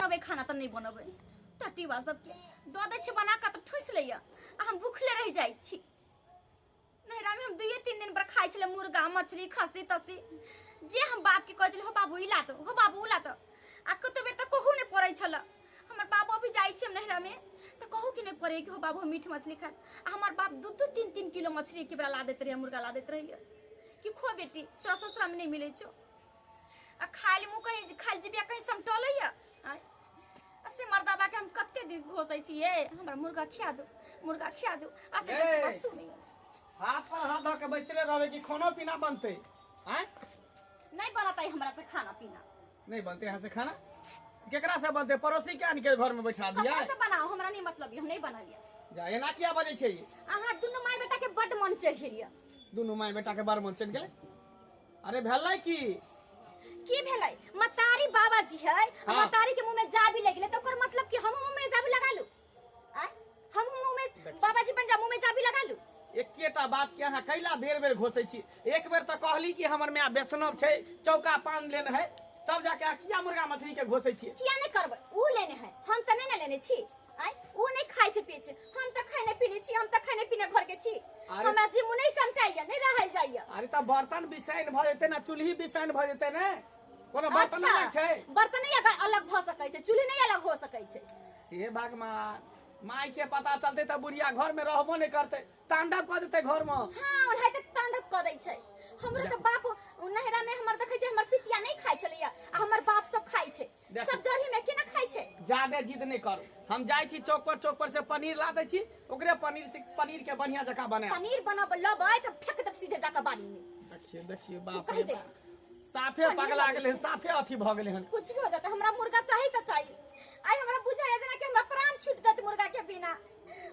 बनबे खाना त नहीं बनबे टट्टी बा सबके दो दे छै बना के त ठुस लैया आ हम भूखले रह जाई छी नहरा में हम 2-3 दिन पर खाइ छले मुर्गा मछली खस्सी तसी जे हम बाप के कहै छले हो बाबू इला तो हो बाबू उला तो आ कतो बेर त कहू ने पड़ै छल हमर बाबू अभी जाई छी हम नहरा में त कहू कि नहीं पड़े कि हो बाबू मीठ मछली खा आ हमर बाप 2-3 किलो मछली के बेरा ला देत रहे मुर्गा ला देत रहे कि खो बेटी तोरा ससुरा में नहीं मिले छो आ खाली मु कहीं खाली जीबिया कहीं समटलैया असे मर्दाबा के हम कते दिन घोसै छी ये हमरा मुर्गा खिया दो आसे बसु नहीं हाथ पर हाथ धो के बैसले रहबे कि खाना पीना बनते हैं नहीं बनता है हमरा से खाना पीना नहीं बनते यहाँ से खाना केकरा से बनते पड़ोसी के आन के घर में बैठा दिया कैसे बनाओ हमरा नहीं मतलब हम नहीं बना लिया जा एना किया बजे छै अहाँ दुनु माय बेटा के बड मन चढ़िया दुनु माय बेटा के बड़ मन चढ़ गेले अरे भेलै की भेलै मतारी बाबा जी है मतारी के मुंह में जाबी लग गेले त ओकर मतलब कि हम मुंह में जाबी लगा लू हम मुंह में बाबा जी बन जा मुंह में जाबी लगा लू एकेटा बात के अहाँ कैला बेर घोसै छी एक बेर त कहली कि हमर में बेसनव छै चौका पान लेने है तब जाके किया मुर्गा मछली के घोसै छी किया नहीं करबै ऊ लेने है हम त नहीं लेने छी ऊ नहीं खाइ छै पेच हम त खाने पीने छी हम त खाने पीने घर के छी हमरा जी मुंह नहीं समटाइया नहीं रहल जाइया अरे त बर्तन बिसाइन भ जेते ना चूल्ही बिसाइन भ जेते ने कोनो बर्तन नहीं छै बर्तन नहीं अगर अलग भ सकै छै चूल्ही नहीं अलग हो सकै छै हे भगवान माई के पता चलते त बुढ़िया घर में रहबो नहीं करते तांडव क देते घर में हां और है त तांडव क दै छै हमरो त बाप नहरा में हमर देखै छै हमर पितिया नहीं खाइ छलैया आ हमर बाप सब खाइ छै सब जरही में केना खाइ छै ज्यादा जिद नहीं करू हम जाई छी चौक पर से पनीर ला दै छी ओकरे पनीर के बढ़िया जका बना पनीर बनब लबै त फेंक देब सीधे जाके बाड़ी में देखिए बाप रे साफे पगला गेले साफे अथी भ गेले हन कुछ भी हो जाता हमरा मुर्गा चाहिए त चाहिए आई हमरा बुझाय जना कि हमरा प्राण छूट जात मुर्गा के बिना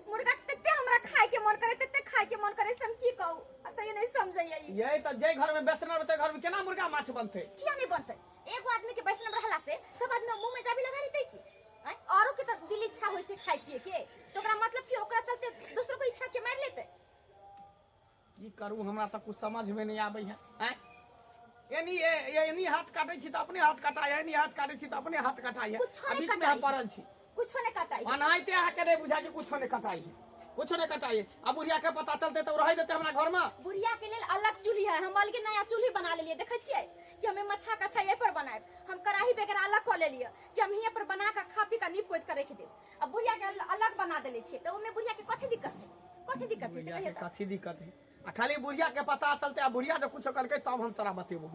मुर्गा तते हमरा खाए के मन करे तते खाए के मन करे हम की कहू असय नहीं समझैया यही त जे घर में बेसन रहते घर में केना मुर्गा माछ बनते किया नहीं बनते एगो आदमी के बेसन रहला से सब आदमी मुंह में जाबी लगा लेते की औरो के त दिल इच्छा होय छै खाए पिए के तो ओकरा मतलब कि ओकरा चलते दूसरो को इच्छा के मार लेते की करू हमरा त कुछ समझ में नहीं आबै है एनी हाथ काटे छी त अपने हाथ कटाय एनी हाथ काटे छी त अपने हाथ कटाय अभी में हम पड़ल छी कुछो ने कटाई अनाइते आ के नहीं बुझा कि कुछो ने कटाई कुछो ने कटाई अब बुढ़िया के पता चलते त रह देते हमरा घर में बुढ़िया के लेल अलग चूल्ही है हम अलग नया चूल्ही बना लेलिए देखे छियै कि हमें मछा कछा ये पर बनाए हम कढ़ाई बेगर अलग कर लेलिए कि हम यहीं पर बना के खा पी के नीप पोत के रख देब अब बुढ़िया के अलग बना देले छियै त ओमे बुढ़िया के कथि दिक्कत है कथि दिक्कत है आ खाली बुढ़िया के पता चलते आ बुढ़िया जो कुछ करके तब हम तोरा बतेबो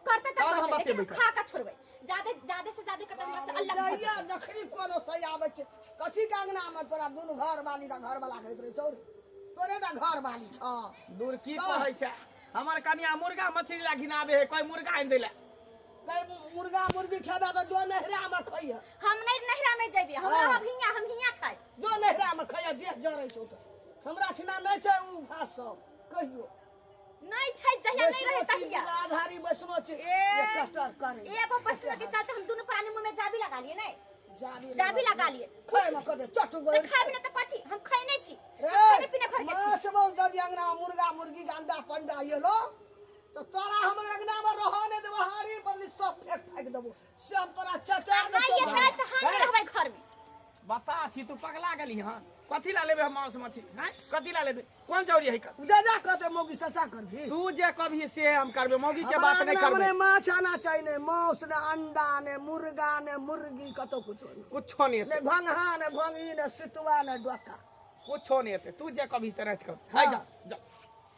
करते तब हम बतेबो खा का छोड़बै ज्यादा से ज्यादा कतौ से अलग हो जाइए दखरी कोनो सही आबै छै कथि के अंगना में तोरा दुनु घर वाली का घर वाला कहैत रहे छौ तोरे दा घर वाली छ दूर की कहै छै हमर कनिया मुर्गा मछली ला घिनाबे है कोई मुर्गा आइन देला मुर्गा मुर्गी खेबा त जो नहरा में खइया हम नहीं नहरा में जेबे हम हम हिया खाइ जो नहरा में खइया देह जरै छौ त हमरा ठिना नहीं छै उ घास सब कहियो नहीं छै जहिया नहीं रहे तहिया आधारी बैसनो छै एकटा करे एगो बैसनो के चलते हम दुनु प्राणी मुंह में जाबी लगा लिए नहीं जाबी लगा लिए खाए में कदे चटू गो खाए में त कथि हम खाइ नहीं छी खाने पीने घर के छी माछ बहुत जदी अंगना में मुर्गा मुर्गी अंडा पंडा येलो तो तोरा हमर अंगना में रह ने देबो हारी पर सब फेंक देबो से हम तोरा चटा नहीं त हम रहबै घर में बता छी तू पगला गेली हां कथि ला लेबे हम मांस मछली हैं कथि ला लेबे कौन चौरी है जा कहते मौगी ससा करबी तू जे कभी से हम करबे मौगी के बात नहीं करबे हमरे माछ आना चाहिए ने मांस ने अंडा ने मुर्गा ने मुर्गी कतो कुछो नहीं ने भंगहा ने भंगी ने सितवा ने डोका कुछो नहीं है तू जे कभी तरह कर हाय जा जा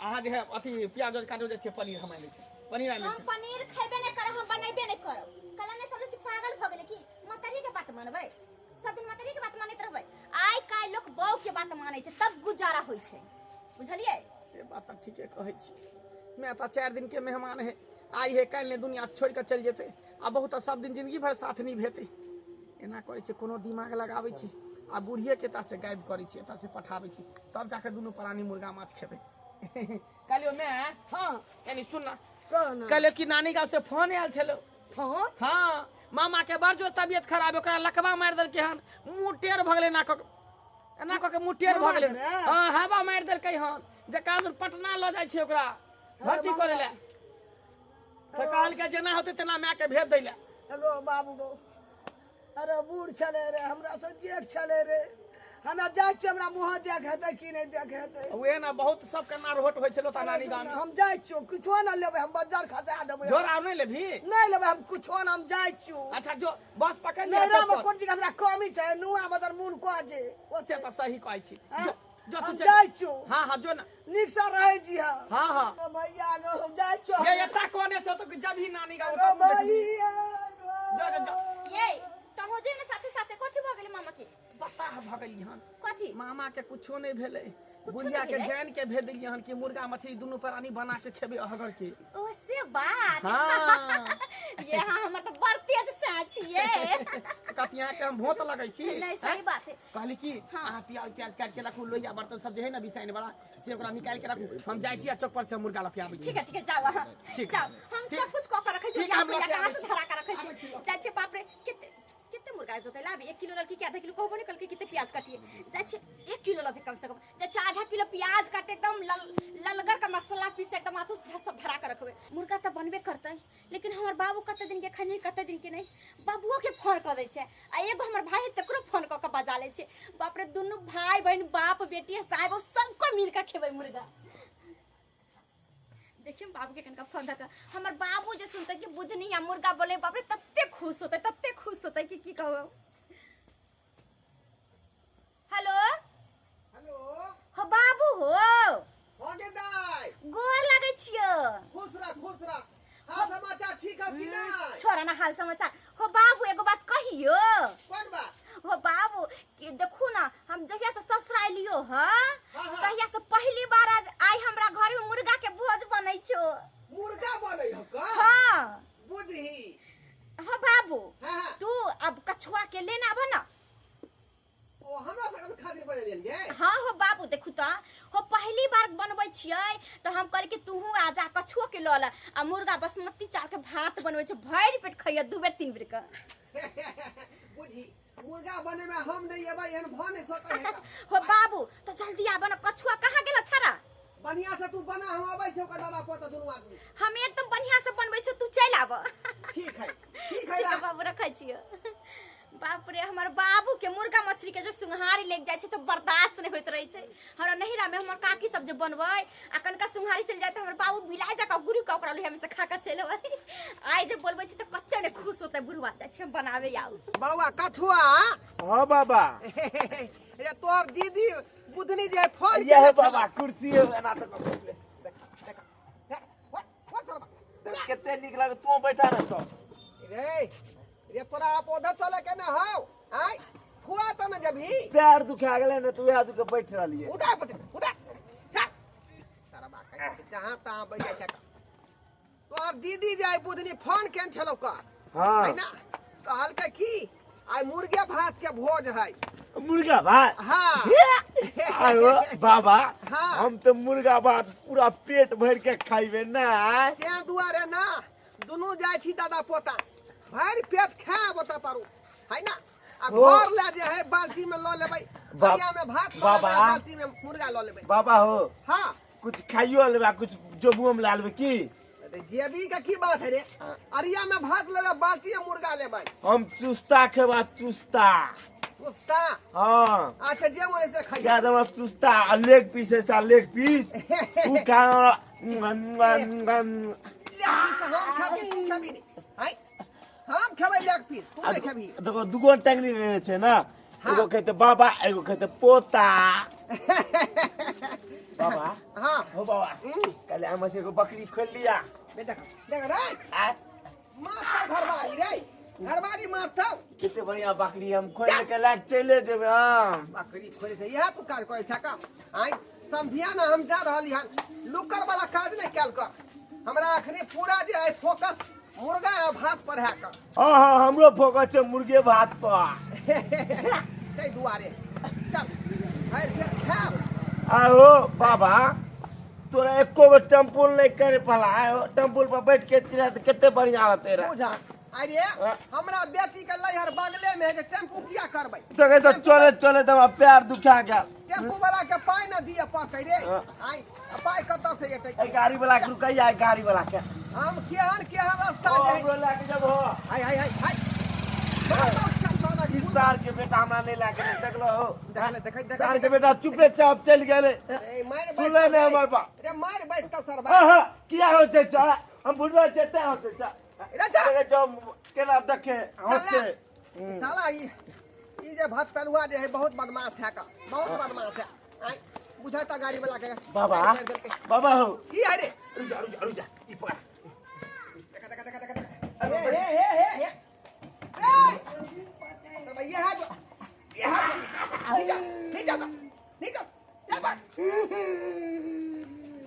आहा जे है अथी प्याज काटो जे छै पनीर हम आने छै पनीर आने छै हम पनीर खैबे नहीं करब हम बनैबे नहीं करब कला ने समझ से पागल भ गेले की मतरी के बात मानबै सब दिन मतरी के बात मानैत रहबै आइ काल लोग बौ के बात मानै छै तब गुजारा होय छै बुझलिए से बात ठीके कहै छी मैं त 4 दिन के मेहमान है आई है काल ने दुनिया से छोड़ के चल जेते आ बहुत सब दिन जिंदगी भर साथ नहीं भेते एना करे छै कोनो दिमाग लगाबै छी आ बुढ़िए के ता से गायब करे छी एता से पठाबै छी तब जाके दुनु प्राणी मुर्गा माछ खेबै कालियो मैं हां यानी सुनना कालियो की नानी गांव से फोन आयल छलो फोन हां मामा के बड़ जो तबियत खराब ओकरा लकवा मार देल के हन मुंह टेढ़ भ गेलै एना क के मुंह टेढ़ भ गेलै हां हवा मार देल के हन जे कांदुर पटना ल जाय छै ओकरा भर्ती करे ले त कहल के जेना होते तेना माय के भेज दैला एगो बाबू गो अरे बूढ़ चले रे हमरा से जेठ चले रे हमरा जाय छी हमरा मुंह देख हेतै कि नहीं देख हेतै वे ना बहुत सब के मार होट होय छलो ता नानी गाम हम जाय छी कुछो ना लेबै हम बाजार खसा देबै जोर आव नहीं लेभी नहीं लेबै हम कुछो ना हम जाय छी अच्छा जो बस पकड़ ले नहीं हम कोन चीज हमरा कमी छै नुआ बदर मुन को जे से तो सही कहै छी जो तू हम चल जाय छी हां हां जो ना नीक से रहै जी हां हां भैया गो हम जाय छी ये एता कोने से तो जब ही नानी गाम गो भैया जो ये तो हो जे ने साथे साथे कथि भ गेलै मामा के बता भगली हन कथि मामा के कुछो नहीं भेले कुछो बुढ़िया नहीं के भेलै? जान के भेज दिलिए हन कि मुर्गा मछली दोनों प्राणी बना के खेबे अहगर के ओ से बात हाँ। ये हाँ हमर तो बड़ तेज से छिए कतिया के हम भोत लगै छी नहीं सही बात है कहली की हाँ। आ प्याज प्याज काट के रखू लोहिया बर्तन सब जे है ना बिसाइन वाला से ओकरा निकाल के रखू हम जाय छी आ चौक पर से मुर्गा लके आबै छी ठीक है जाओ हाँ ठीक। जाओ हम ठीक। सब कुछ कऽ के रखै छी ठीक, हम या लऽ के कहाँ आबै से छी। धरा के रखै आबै छी, छी लऽ के। जाय छी बाप रे कितने मुर्गा जोते लाबी 1 किलो लड़की के आधा किलो कहबो नहीं कल के कितने प्याज काटिए जाय छी 1 किलो लते कम से कम जाय छी आधा किलो प्याज काटे एकदम ललगर का मसाला पीस एकदम आछू सब धरा के रखबे मुर्गा त बनबे करतै लेकिन हमर बाबू कते दिन के खने कते दिन के नहीं बाबुओ के फोन कर दै छै आ एगो हमर भाई तकरो फोन क के बजा ले छै बाप रे दुनु भाई बहन बाप बेटी साहब सबको मिल के खेबै मुर्गा देखिए बाबू के कनका फोन धका हमर बाबू जे सुनते कि बुधनी या मुर्गा बोले बाप रे तत्ते खुश होते कि की कहू हेलो हेलो हो बाबू हो हो गे दाई गोर लागै छियो खुश रह हाल समाचार ठीक है कि नहीं छोरा ना हाल समाचार हो बाबू एगो बात कहियो कौन बात हो बाबू कि देखू ना हम जहिया से ससुर आइलियो ह हाँ। तहिया से पहली बार आज आई हमरा घर में मुर्गा के भोज बनै छो मुर्गा बनै हो का हां बुझही हो बाबू हां तू अब कछुआ के लेना आब ना ओ हमरा से खातिर बनेलियन गे हाँ हो बाबू देखू तो हो पहली बार बनबै छियै तो हम कहली कि तूहू आजा कछुओ के लऽ ले आ मुर्गा बासमती चावल के भात बनबै छै भरि पेट खइया 2 बेर 3 बेर का बुझही मुर्गा बने में हम नहीं एबै एहन भ नहीं सकै है हो बाबू तो जल्दी आबे ना कछुआ कहाँ गेल छरा बढ़िया से तू बना हम आबै छौ का दादा पोता दुनू आदमी हम एकदम बढ़िया से बनबै छौ तू चल आब ठीक है ठीक है बाबू रखै छियो बाप रे हमर बाबू के मुर्गा मछली के जो सुंघारी लग जाय छै तो बर्दाश्त नहीं होइत रहे छै हमरा नहिरा में हमर काकी सब जे बनबै आ कनका सुंघारी चल जाय त हमर बाबू बिलाय जका गुरी का ओकरा लोहिया में से खा के चल अबै आइ जे बोलबै छै त कते ने खुश होतै बुढ़वा जाय छै बनावे आउ बाबा कछुआ हाँ बाबा रे तोर दीदी बुधनी जे फोन ये है बाबा कुर्सी है ना तो कितने निक लगे तू बैठा रह तो रे तोरा पौधा चले के ना हो आय खुआ त न जभी पैर दुखा गेले न तू यहाँ दुखे बैठ रहलिए उधर तारा बा जहां तहां बैठे छै तोर दीदी जाय बुधनी फोन केन छलौ का हाँ है ना कहल के की आय मुर्गे भात के भोज है मुर्गा भात हाँ आयो बाबा हाँ। हम तो मुर्गा भात पूरा पेट भर के खाइबे ना त्या दुआरे ना दुनू जाय छी दादा पोता भरि पेट खाए बता पारू है ना आ हो। घर ले जे है बाल्टी में ल लेबै बढ़िया में भात ल बाबा। लेबै बाल्टी में मुर्गा ल लेबै बाबा हो हाँ कुछ खाइयो लेबा कुछ जोबुओ में ला लेबे की अरे जेबी का की बात है रे अरिया में भात लेबै बाल्टी में मुर्गा लेबै हम चुस्ता खेबा चुस्ता कुस्ता हाँ अच्छा जे मोने से खाई क्या दमा चुस्ता लेग पीस है लेग पीस तू खा हम खाबी तू खाबी रे है हम खेबै लेग पीस तू नहीं खेबी देखो दुगो टंगनी रहने छे ना हाँ। एगो कहते बाबा एगो कहते पोता बाबा हाँ हो बाबा कल हम से एगो बकरी खोल लिया देख देख रे आ मार घरबारी रे घरबारी मारतौ कितने बढ़िया बकरी हम खोल के लाग चले जेबे हम बकरी खोले से यह तू काज करे छका आई समझिया ना हम जा रहली हन लुकर वाला काज नहीं कैल कर हमरा अखनी पूरा जे है फोकस मुर्गा आ भात पर है कर हाँ हाँ हमरो फोकस है मुर्गे भात पर ते दुआरे चल भर के खाब आओ बाबा तोरा एको गो टेम्पुल नहीं करे पाला आयो टेम्पुल पर बैठ के तेरा तो कितने बढ़िया रहते रे बुझा अरे हमरा बेटी के लहर बगले में है जे टेम्पू किया करबै तो कहते चले चले तो पैर दुखा गया टेम्पू वाला के पाई ना दिए पकै रे आई पाई कत से एतै गाड़ी वाला के रुकैया गाड़ी वाला के हम केहन केहन रास्ता जे हमरो लाग जब हो हाय हाय हाय हाय हमरा नहीं लागे देखलो हो देख साल के बेटा चुपे चाप चल गेले सुन ले ने हमर बा रे मार बैठ तो सर हां हां किया हो छै चा हम बुढ़वा चेते हो छै चा रे चल देखे जो केना देखे हो छै साला ई जे भात पेलुआ जे है बहुत बदमाश है का बहुत बदमाश है आई बुझाता गाड़ी वाला के बाबा बाबा हो की है रे रुक जा ई पर देख हे तो भैया है जो नीचे चल बात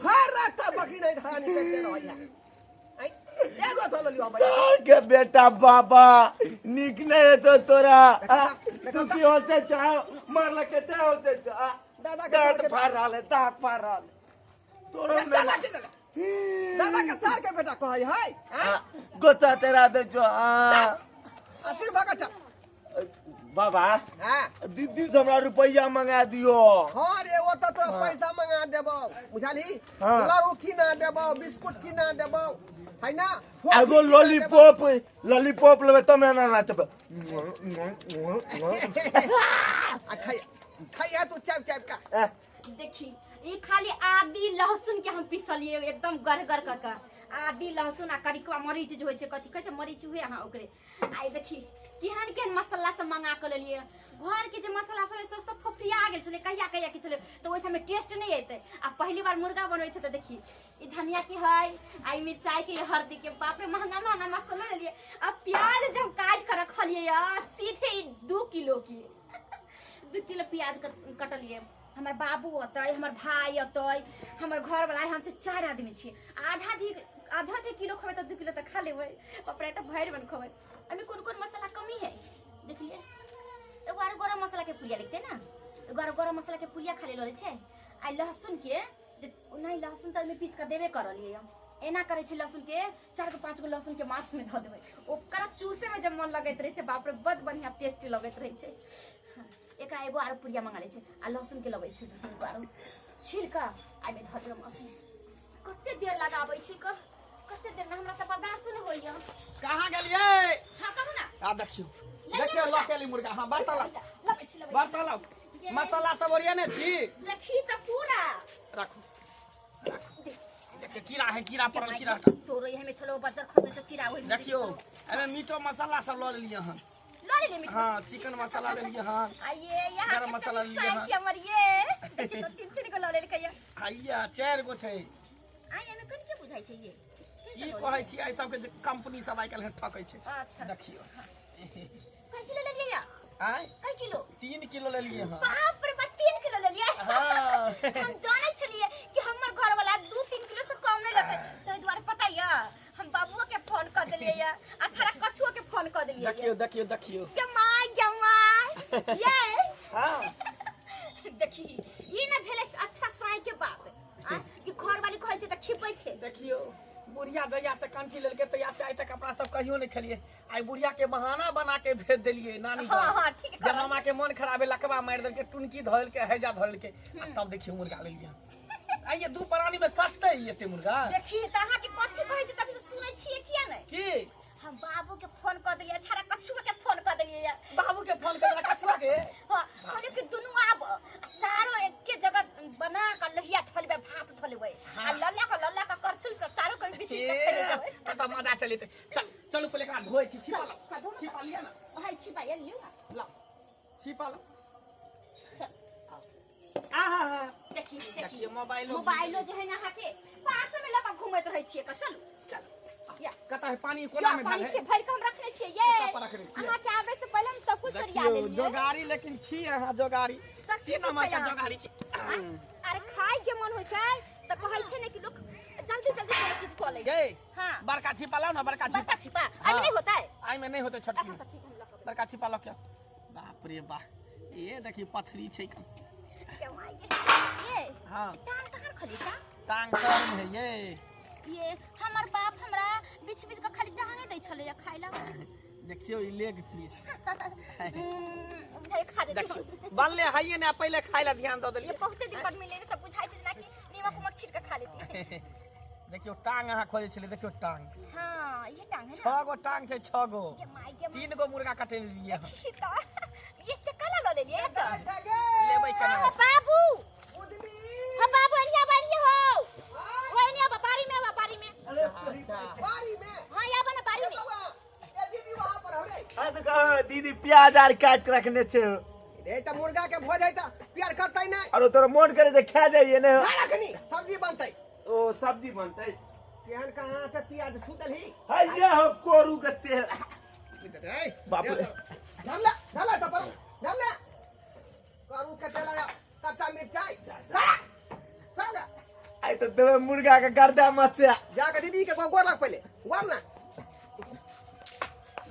हर रात बकरी नहीं धानी करते रहो यार आई एगो तो लियो भाई साल के बेटा बाबा निक नहीं तो तोरा तू की होते चाह मार लगते होते चाह दादा दांत फाड़ रहा है दांत फाड़ रहा है तोरा दादा के सार के बेटा कहै है गोता तेरा दे जो फिर भागा चल बाबा हां दीदी से हमरा रुपया मंगा दियो हां रे वो तो पैसा मंगा देबो बुझाली हाँ। लारू की ना देबो बिस्कुट की ना देबो है ना एगो लॉलीपॉप लेबे तमे ना लातब खाइया तू चाप चाप का देखी ये खाली आदि लहसुन के हम पिसलिए एकदम गरगर का आदि लहसुन आ करिकवा मरीच जो होय छै कथि कहै छै मरीच हुए अहाँ ओकरे आई देखी केहन केहन मसाला सब मंगा के लेलिए घर के जे मसाला सब फोफिया गेल छले कहिया के छले तो ओइ समय टेस्ट नहीं एते आ पहली बार मुर्गा बनबै छै त देखी ई धनिया के है आई मिर्चाई के हल्दी के बाप रे महंगा महंगा मसाला लेलिए अब प्याज जब काट के रखलिए यार सीधे 2 किलो की 2 किलो प्याज कटलिए हमर बाबू अतै हमर भाई अतै हमर घर वाला हमसे 4 आदमी छी आधा किलो खबै त 2 किलो त खा लेबै ऑपरेटर भैर बन खबै अभी कौन मसाला कमी है देख लिए एगो आरो गरम मसाला के पुलिया लिखते ना एगो आरो गरम मसाला के पुलिया खाली लले छै आ लहसुन के जे नहीं लहसुन त में पीस के देबे करलिए एना करे छै लहसुन के 4 गो 5 गो लहसुन के मांस में ध देबै ओकरा चूसे में जब मन लगैत रहे छै बाप रे बड़ बढ़िया टेस्टी लगैत रहे छै एकरा एगो आरो पुरिया मंगा ले छै आ लहसुन के लबै छै एगो आरो छील के आ में ध देबै मांस में कते देर लगाबै छी कते देर में हमरा त बर्दाश्त नहीं होइया कहां गेलिए हां कहू ना आ देखियो लकेली मुर्गा हां बताला मसाला सब ओरियने छी देखी त पूरा राखू देखिए कीड़ा पड़ल कीड़ा तोरो यही में छलो बच्चा खसे तो कीड़ा होई देखियो अरे मीठो मसाला सब ल लेलिए हन ले ले मीठा हां चिकन मसाला ले लिए हन आइए यहाँ गरम मसाला ले लिए साइज हन हमर ये देखी तो 3 गो ले कहिया आइया 4 गो छै आई एमे कन के बुझाई छै ये की कहै छी आई सब के कंपनी सब आई काल ठकै छै अच्छा देखियो कई किलो ले लिया आई कई किलो 3 किलो ले लिए हन बाप रे बाप 3 किलो ले लिया हां हम जाने छलिए कि हमर घर वाला 2-3 किलो से कम नहीं लेते तो द्वारा पता या हम बाबुओ के फोन कर देलिए या अच्छा कछुओ के फोन कर देलिए देखियो जमाई ये हां देखी ई ना भेले अच्छा साई के बात कि घर वाली कहै छै त खिपै छै देखियो बुढ़िया जया से कंठी लेलके तया से आइ तक अपना सब कहियो नहीं खेलिए आई बुढ़िया के बहाना बना के भेज देलिए नानी हां हां ठीक है जब मामा के मन खराब है लकवा मार देलके टुनकी धरल के हैजा धरल के तब देखियो मुर्गा ले लिया आइए दू प्राणी में सटते ही एते मुर्गा देखी त अहाँ के कथि कहै छै तब से सुनै छिए किया नहीं की हम बाबू के फोन कर देलिए छाड़ा कछुआ के फोन कर देलिए यार बाबू के फोन कर कछुआ के हां कहलिए कि दुनु आब चारों एक के जगह बना के लहिया थलबे भात थलबे आ लल्ला का करछुल से चारों के बीच से खेले जावे तब मजा चले चलो पहले एकरा धोए छी छिपा लिया ना हाय छिपा ये लियो ला छिपा लो चल आहा देखिए मोबाइलो जो है ना अहाँ के पास में लगा घुमैत रहै छिए चल या कता है पानी कोना में डाल है भर के हम रखने छिए ये अहाँ के आवे से पहले हम सब कुछ हरिया लेलिए जोगारी लेकिन छी अहाँ जोगारी सीना मार के जोगारी छी अरे खाए के मन होय छै त कहै छै ने कि लोग जल्दी कोनो चीज खा ले गे हां बड़का छिपा लो ना बड़का छिपा आई में नहीं होता है आई में नहीं होता छोटा अच्छा ठीक है बड़का छिपा लो क्या बाप रे वाह ये देखी पथरी छै क्या ये हां टांग कहां खली था टांग कर्म है ये हमर बाप हमरा बीच का खाली टांगे दै छले या खाइला देखियो ई लेग पीस बुझाई खा देती देखियो बनले हइए ना पहले खाइला ध्यान द देलिए ये बहुते दिन बाद मिले सब बुझाई छै ना कि नीमक उमक छीट के खा लेती देखियो टांग अहाँ खोजे छले देखियो टांग हां ये टांग है ना 6 गो टांग छै 6 गो ये माय के 3 गो मुर्गा कटे लिए ये तो ये प्याज आर काट के रखने छे रे त मुर्गा के भोज है त प्यार करतै नै और तोरा मन करे जे खा जाइए ने ना रखनी सब्जी बनतै ओ सब्जी बनतै केहन कहां से प्याज छूटल ही है ये हो कोरू के तेल रे बाप रे। ढला त पर ढला करू के चला कच्चा मिर्चाई खा आई तो देवे मुर्गा के गर्दा मचा जाके दीदी के गोर लग पहले गोर लग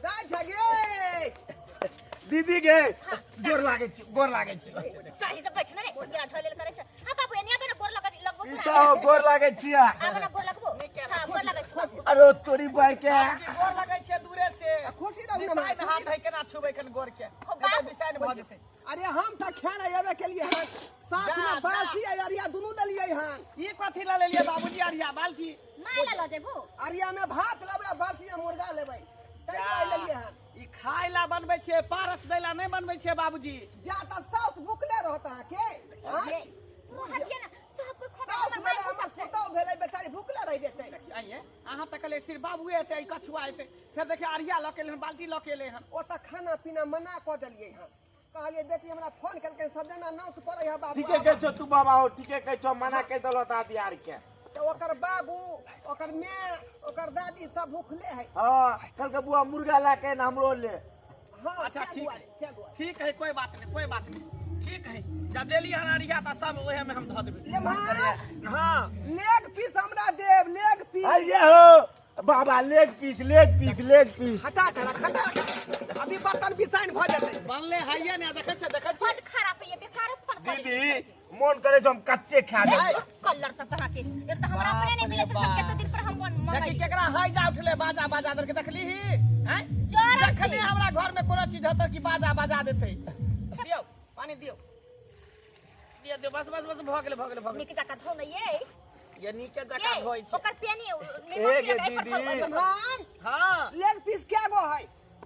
जा जगे दीदी के जोर लागे छी गोर लागे छी सही से बैठ ना रे केला ढलेल करे छ हां बाबू एनिया बना गोर लगबो ई सब गोर लागे छी आबना गोर लगबो हां गोर लगे छ बाबू अरे तोरी बाई के गोर लगै छै दूरे से खुशी दम ना बिसाइन हाथ है केना छुबै कन गोर के बिसाइन भ जेतै अरे हम त खाना आवे के लिए हां साथ में बाल्टी अरिया दुनू ले लिए हां ई कथि ला लेलिए बाबूजी अरिया बाल्टी माला ल जेबो अरिया में भात लेबै बाल्टी में मुर्गा लेबै तै ले लिए हां ई खाय ला बनबै छियै पारस दै ला नहीं बनबै छियै बाबूजी जा त साउस भुखले रहता के हां वो हटिए ना सब कोई खाता साउस हमर मेरे माई हमर पुतौ भेलै बेचारी भुखले रह जेतै आइए अहाँ तक ले सिर्फ बाबूए एतै कछुआ एतै फिर देखिए अरिया ल के लेहन बाल्टी ल के लेहन ओ त खाना पीना मना क देलियै हां कहलिए बेटी हमरा फोन केलकै सब जना नाक पड़ै है बाबू ठीके कहै छौ तू बाबा हो ठीके कहै छौ मना कह दलो ता बिहार के तो ओकर बाबू ओकर माँ ओकर दादी सब भूखले है हां कल के बुआ मुर्गा ला के हमरो ले हाँ अच्छा क्या ठीक दुआ है रे, क्या दुआ रे। ठीक है कोई बात नहीं ठीक है जब ले लिया अरिया त सब ओहे में हम ध देबै ले मार हां लेग पीस हमरा देव लेग पीस आइए हो बाबा लेग पीस हटा कर हटा अभी बर्तन बिसाइन भ जेतै बनले हाइए ने देखै छै फट खराब है ये बेकार फट दीदी मन करे जो हम कच्चे खा जाए कलर सब तरह के एक तो हमरा अपने नहीं मिले छ सब केते दिन पर हम देखि मंगाई केकरा हाई जा उठले बाजा दर के देखली ही हैं जोर से। जखने हमरा घर में कोनो चीज होत कि बाजा देते दियो पानी दियो बस भ गेलै निक जका धो न ये नीचे जका ये होई छै ओकर पेनी ए गे दीदी। मान हां लेग पीस क्या गो है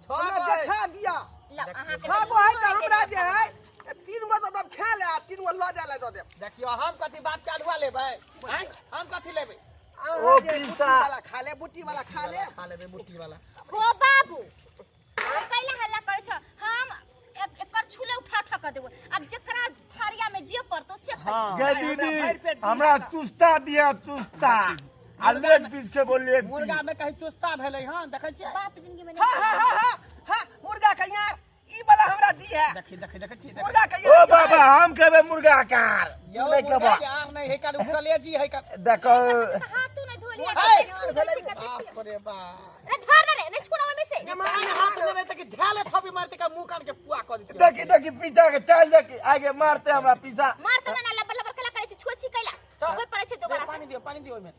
छह हमरा गो है। देखा दिया अहाँ के छह गो है त हमरा जे है तीन गो तब खा ले आ तीन गो ल जा ले दो दे देखियो हम कथि बात चालुआ लेबै हैं हम कथि लेबै ओ पिसा। वाला खा ले बुट्टी वाला खा ले लेबै बुट्टी वाला हो बाबू कैला हल्ला करे छ हम एकर छुले उठा के देबो अब जेकरा थारिया में जे पड़तो से खाई गे हमरा दीदी भरि पेट हमरा चुस्ता दिया चुस्ता आ लेग पीस के बोलिए मुर्गा में कहीं चुस्ता भेलै हां देखै छियै बाप जिंदगी में हां हां हां हां मुर्गा के यार ई वाला हमरा दी है देखै छी मुर्गा के ओ यार बाबा हम कहबे मुर्गा कार यो नहीं कहबा मुर्गा के आर नहीं है कर कलेजी है कर देखो हाथ तू नहीं धो लिया यार भेलै बाप रे बा अरे धर ना रे नहीं छोड़ा में से साइन हाथ लेबै त कि ध्याले थपी मारते का मुंह कान के पुआ क देते देखी पीछा के चल देखी आगे मारते हमरा पीछा मार तो ना लबर लबर कला करे छ छुछी कैला होय पड़े छ दोबारा पानी दियो ओइमे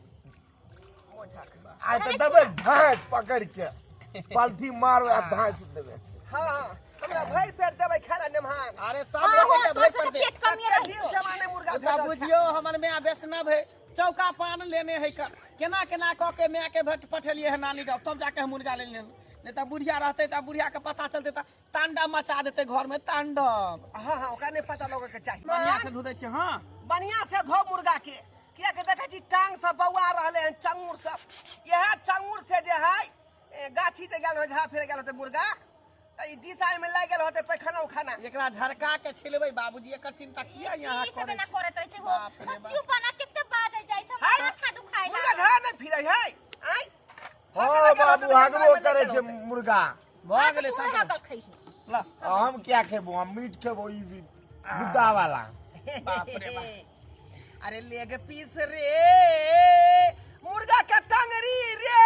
आ तो दबे घास पकड़ के पलथी मारो आ घास देबे हां हमरा भरि पेट देबै खाना नेमहान अरे सब हां लेके तो भर से पर दे पेट कमी कते रही दिन से माने मुर्गा ओकरा भेटल बुझियो हमर में वैष्णव है चौका पान लेने है का केना क के मैं के भेट पठेलिए है नानी का तब जाके हम मुर्गा ले लेन नहीं त बुढ़िया रहते त बुढ़िया के पता चलते त तांडव मचा देते घर में तांडव हां हां ओकरा नहीं पता लोग के चाहिए बढ़िया से धो दे छै हां बढ़िया से धो मुर्गा के किया के देखै छी टांग सब बौआ रहले हैं चंगुर सब यह चंगुर से जे है गाछी ते गेल झा फेर गेल होते मुर्गा त ई दिशाई में लाग गेल होते पैखाना उखाना एकरा झरका के छिलबै बाबूजी एकर चिंता किया यहाँ ई सब करे ना करत रहे छ हो चुप ना कितने बाजे जाय छ हाय माथा दुखाय मुर्गा ना झा नहीं फिरै है आई हां बाबू हगबो करे छे मुर्गा भ गेलै तू सब हगल खई ला हम क्या खेबो हम मीट खेबो ई गुद्दा वाला बाप रे बाप अरे लेग पीस रे मुर्गा के टंगरी रे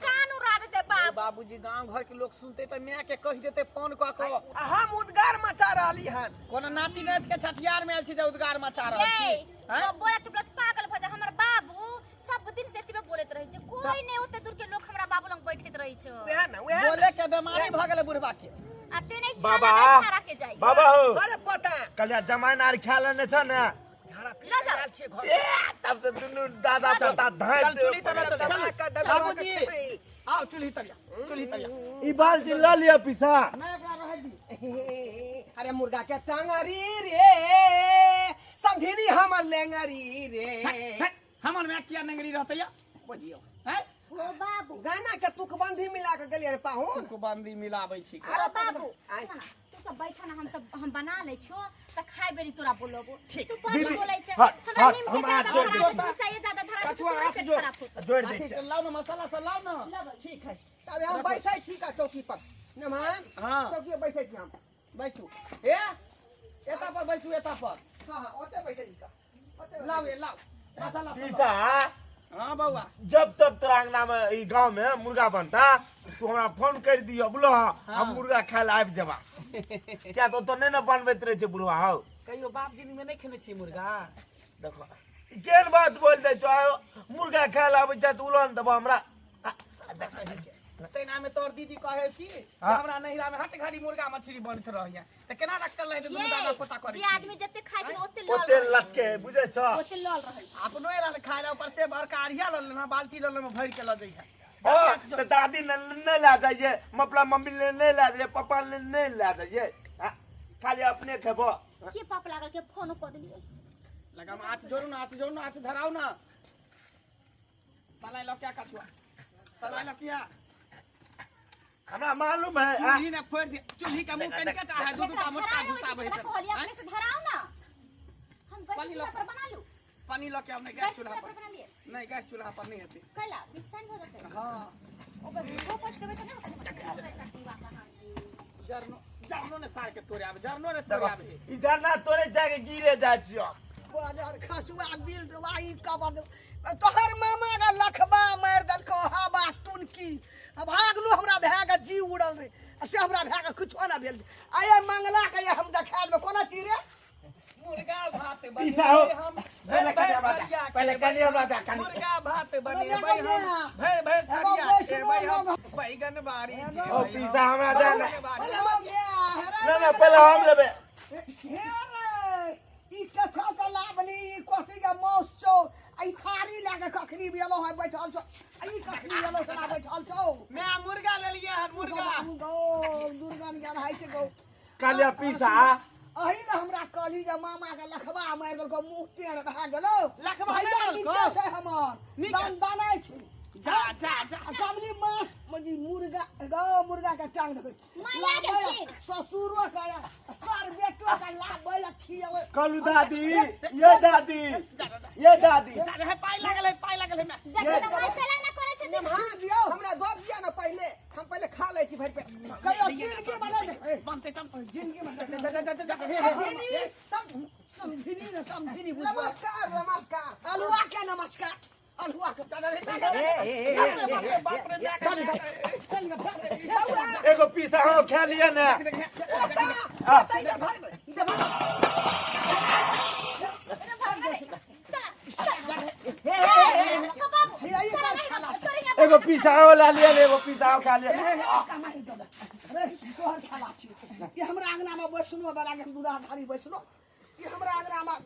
कान उड़ा देते बाप बाबूजी गांव घर के लोग सुनते त मैं के कह देते फोन क के हम उद्गार मचा रहली हन कोनो नाती नात के छठियार में आयल छी जे उद्गार मचा रहल छी ये हैं तो बोला तुबलत पागल भजा हमर बाबू सब दिन से एतबे बोलत रहे छ कोई नहीं ओते दूर के लोग हमरा बाबू लंग बैठत रहे छ वह ना वह बोले के बीमारी भ गेलै बुढ़वा के आते नहीं बाबा छाड़ा के जाई बाबा हो अरे पता कलिया जमाना आर खा लेने छ ने झाड़ा ला जा ए तब तो दुनु दादा चलता धाय चल चुली तना चल का चल दबा बाबूजी के आओ चुली तरिया ई बाल्टी ल लिया पीसा मैं एकरा रह दी अरे मुर्गा के टंगरी रे समझिनी हमर लेंगरी रे हमर में किया नंगरी रहते या बुझियो हैं ओ बाबू गाना के तुकबंदी मिला के गेलिए रे पाहुन तुमको बंदी मिलाबै छी ओ बाबू आइ। सुन ना, तू सब बैठा ना, हम बना ले छियो त खाए बेरी तोरा बोलबो तू कौन दीदी, बोलै छै हाँ, हमरा हाँ, नीम हम के हाथ ज्यादा जोड़ धरा दै छी। चाहिए, ज्यादा धरा तो कछुआ तोरा हाथ पेट जोड़। खराब होता जोड़ दै ठीक छै है लाओ ना मसाला सब लाओ ना लबल ठीक है तब हम बैठे छी का चौकी पर नमान हाँ। चौकी पर बैठे छी हम बैठू ए एता पर बैठू एता पर हां हां ओते बैठे छी का ओते लाओ ये लाओ मसाला सब पीसा लाओ। हाँ बउआ जब तब तोरा अंगना में ई गांव में मुर्गा बनता तू हमरा फोन कर दियो बोलो हम मुर्गा खाए ला आबि जबा क्या तो ने न बनबैत रहे छै बुढ़वा हौ कहियो बाप जिंदगी में नहीं खेने छी मुर्गा देखो केन बात बोल दे छो मुर्गा खाए ला आबै छै त उलन देबो हमरा तैना में तोर दीदी कहे की कि हाँ। हमरा नहिरा में हट घड़ी मुर्गा मछली बनत रहैया त केना रखल रहे दुनु दाना पोता करे जे आदमी जते खाइ छै ओते ओते लल लटके बुझे छो ओते लल रहै अपनो एला खाए ला ऊपर से बड़का अरिया ल लेना बाल्टी ल लेना भर के ल दै है ओ त दादी ने नहीं ला जाइए मपला मम्मी ने नहीं ला जाइए पापा ने नहीं ला जाइए खाली अपने खेबो के पाप लागल के फोन क देलिए लगा में आँच जोड़ू ना आँच धराओ ना सलाई लो क्या कछुआ सलाई लो क्या हमरा मालूम है चूल्ही ने फोड़ दिया चूल्ही का मुंह कनकटा है दूध का मोटा घुसाबे है कहलिए अपने से धराओ ना हम पानी गैस लो। चूल्हा पर बना लू पानी लो के हमने गैस गैस चूल्हा चूल्हा पर पर बना लिए नहीं गैस चूल्हा पर नहीं होती कैला बिस्तान हो जाते हाँ ओकर वो पछ देबे त नहीं जरनो ने सार के तोड़े आबे जरनो ने तोड़े देखो आबे इधर ना तोरे जाके गिरे जा छियो बाजार खसुआ बिल दवाई कबर तोहर मामा का लखबा मार दलको हवा तुनकी अब भागलो हमरा भए के जी उड़ल रे से हमरा भए के कुछो ना भेल आये मंगला के हम देखा देबे कोना चीज रे मुर्गा भात पीसा हो। हम पहले कनिया बाजा, पहले कनिया बाजा, कनिया। मुर्गा भात बने कनिया भाई कनिया। हम भर भर एगो तरिया बैसनो के भाई हम लोग। बैगन बाड़ी छी ओ पीसा हमरा दे ना पहले हो गया ना ना पहले हम लेबे हे रे ई कथा त लाबली कोठी के मौस छौ आई थारी लाके कखरी बेलो है बैठल छौ आई कखरी बेलो सला बैठल छौ मैं मुर्गा ले लिए हन मुर्गा गो दुर्गन के रहै छै गो कालिया पीसा अही ले हमरा कहली जे मामा के लखबा मार देलको मुंह टेढ़ भए गेलो लखबा भैया मार देलको? नीचे छै हमर नीचे? दान दानै छै जा जा जा कमली माछ मजी मुर्गा गो मुर्गा के टांग देबै माया के खीर। ससुरो के सर बेटो के लाबै खियाबै कालू दादी ये दादी है पाई लागल है मैं देखो ना माय कैला ना करे छै हम हाँ दियो हमरा दो दिया ना पहले हम पहले खा ले छी भाई पे कहियो जिंदगी बना दे बनते तब जिंदगी में समझिनी तब समझिनी नमस्कार नमस्कार अलुआ के नमस्कार अलुआ के बाप रे जा एगो पीसा हो खा लिया ना एगो पीसा हो ला लिया एगो पीसा हो खा लिया ये हमरा अंगना में बैसनो बड़ा के दूधा धारी बैसनो ये हमरा अंगना में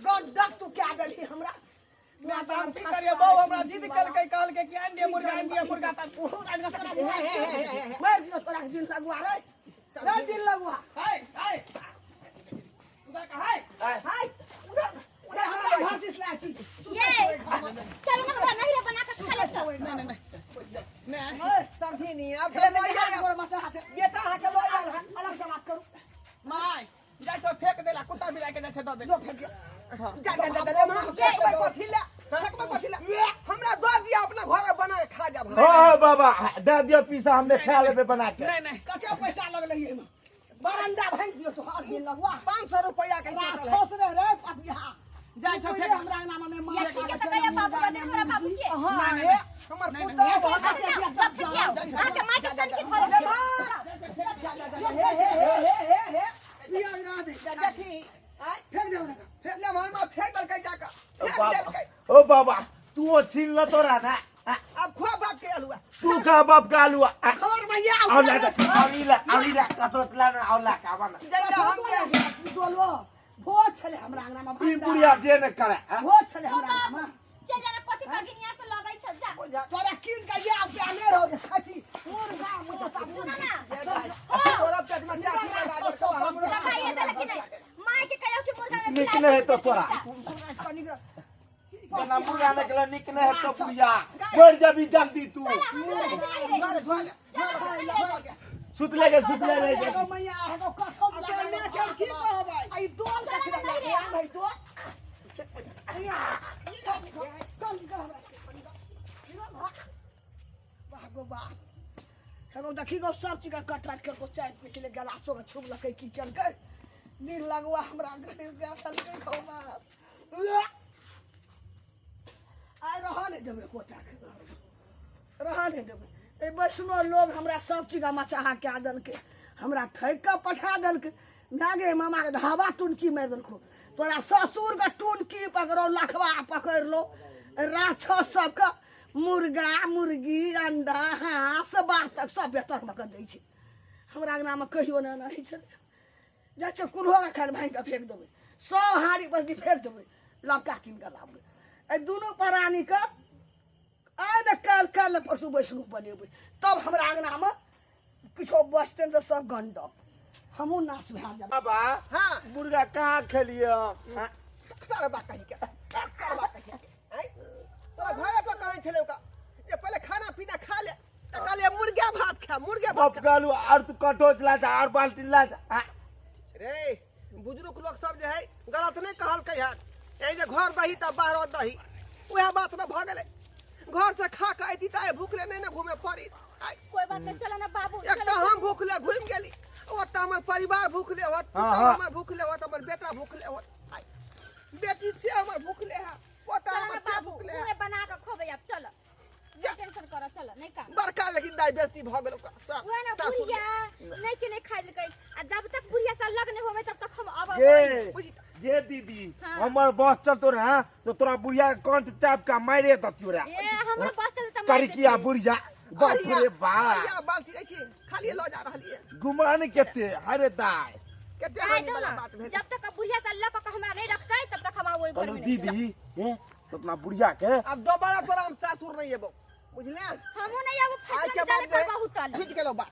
गड्ढा तो क्या देली हमरा मैं तो हम की करिए बहु हमरा जिद कहल के कि आन दिए मुर्गा तब मैं तोरा दिन लगवा रे दिन लगवा हाय हाय उधर का हाय हाय उधर हमरा घर दिस लाची ये चल ना हमरा नहीं रे बना के खा ले नहीं समझिनी अब बेटा हाके लो यार अलग से बात करू माय जा छो फेंक देला कुत्ता बिलाई के जा छे द दे लो फेंक हमरा दो दिया अपना घर बना के खा जाब हो बाबा दे दियो पीसा हमें खा लेबे बना के नहीं कते पैसा लगले ये में बरंडा भांग दियो तो हर दिन लगवा 500 रुपया के छोस रे रे पपिया जा छो फेंक हमरा नाम में ये मार ठीक है तो कहिया बाबू का दे हमरा बाबू के हां हे हमर पुता आके माय के सन के थोड़े हे पिया ना दे देखी आई फेंक दे हमरा फेंक ले मन में फेंक दल के जाका ओ बाबा तू छीन ल तोरा ना अब खो बाप के अलुआ तू का बाप का लुआ घर में या औला कटोत ला ना औला का बना जल्दी हम के बोलो भोज छले हमरा अंगना में ई बुढ़िया जे न करे भोज छले हमरा अंगना में चल जाना पति पगनिया से लगै छ जा तोरा कीन के या प्याने रहो जे खाती मुर्गा मोसा सुन ना तोरा पेट में क्या लगा दो हमरा लगाइए दे लेकिन माय के कहियो कि मुर्गा में निकले है तो तोरा जना मुर्गा निकले निकले है तो बुढ़िया बढ़ जाबी जल्दी तू झोल सुत ले एगो मैया एगो कठो अपने में के की कहबै आई दोल का खिला दे भाई तो देखी गो सब चीज कटराट कर को चाय पिछले गलासो का छुब लके की चल के नील लगवा हमरा गले के चल के खौमा आय रहा नहीं देबे कोटा रहा नहीं देबे ए वैष्णो लोग हमरा सब चीज मचाहा के आदन के हमरा ठैक के पठा दल के नागे मामा के धावा टुनकी मार दलखो तोरा ससुर का टुनकी पकड़ो लखवा पकड़ लो राक्षस सब का मुर्गा मुर्गी अंडा हाँस बातक सब बेतक पकड़ दै छै हमरा अंगना में कहियो ना नहीं छै जा छै कुल्हो का खाल भांग के फेंक देबै 100 हाड़ी पर फेंक देबै लपका किन के लाबबै ए दुनू प्राणी के आइ न काल परसू वैष्णो बनेबै तब हमरा अंगना में किछो बचतै त सब गंडक हमहू नाश भए जाब बाबा हां मुर्गा कहाँ खेलिए सारा बात कहि के सारा बात कहि के हैं तोरा घरे पर कहै छले का जे पहले खाना पीना खा ले त कहले मुर्गा भात खा मुर्गा भात अब गालू और तू कटोच ला जा और बाल्टी ला जा रे बुजुर्ग लोग सब जे है गलत नहीं कहल के है ए जे घर दही त बाहर दही ओहे बात न भ गेलै घर से खा के आइती त भूखले नहीं न घूमे पड़ी कोई बात नहीं चलो ना बाबू एक तो हम भूखले घूम गेली ओत हमर परिवार भूखले होत हमर भूखले होत हमर बेटा भूखले होत बेटी से हमर भूखले है ओत हमर बाबू भूखले है मुंह बना के खोबे अब चलो नहीं टेंशन करो चलो नहीं काम बड़का लेकिन दाई बेइज्जती भ गेल वो ना बुढ़िया नहीं के नहीं खाइ लेकै आ जब तक बुढ़िया से लग नहीं होवे तब तक हम अब ये दीदी हमर बस चलतो रहा तो तोरा बुढ़िया के कंठ चाप का मारे दतियो रे ए हमर पास चले त करिकिया बुढ़िया बाप रे बाप या बाल्टी दै छी खाली लो जा रहलिए गुमान केते अरे दाई केते जाए हानि दो वाला ना बात भेल जब तक बुढ़िया से लग के हमरा नहीं रखतै तब तक हम ओइ घर में नहीं दीदी तो अपना बुढ़िया के अब दोबारा तोरा हम सासुर नहीं एबो बुझले हमहू नहीं अब आज के फैसला बाद बहुत छूट गेलो बा